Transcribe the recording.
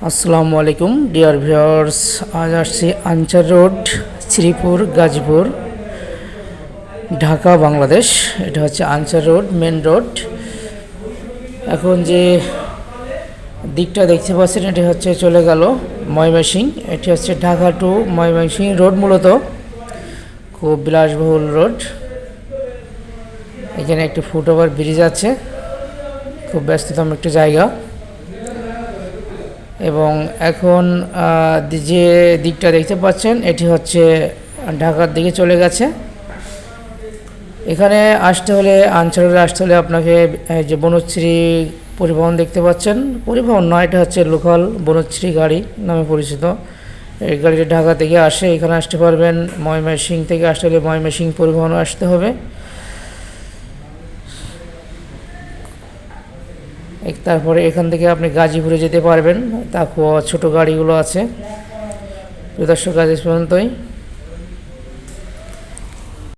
আসসালামু আলাইকুম dear viewers. আজ আসছি আনচার রোড, শ্রীপুর, গাজীপুর, ঢাকা, বাংলাদেশ। এটা হচ্ছে আনচার রোড, মেন রোড। এখন যে দিকটা দেখতে পাচ্ছেন এটি হচ্ছে চলে গেল ময়মনসিংহ। এটি হচ্ছে ঢাকা টু ময়মনসিংহ রোড। মূলত খুব বিলাসবহুল রোড। এখানে একটি ফুটওভার ব্রিজ আছে, খুব ব্যস্ততম একটি জায়গা। এবং এখন যে দিকটা দেখতে পাচ্ছেন এটি হচ্ছে ঢাকার দিকে চলে গেছে। এখানে আসতে হলে, আনচারে আসতে হলে আপনাকে যে বনশ্রী পরিবহন দেখতে পাচ্ছেন, পরিবহন নয়, এটা হচ্ছে লোকাল বনশ্রী গাড়ি নামে পরিচিত। এই গাড়িটা ঢাকা থেকে আসে, এখানে আসতে পারবেন। ময়মনসিংহ থেকে আসতে হলে ময়মনসিংহ পরিবহনও আসতে হবে। তারপরে এখান থেকে আপনি গাজীপুরে যেতে পারবেন, তারপর ছোটো গাড়িগুলো আছে। প্রিয় দর্শক, আজ পর্যন্তই।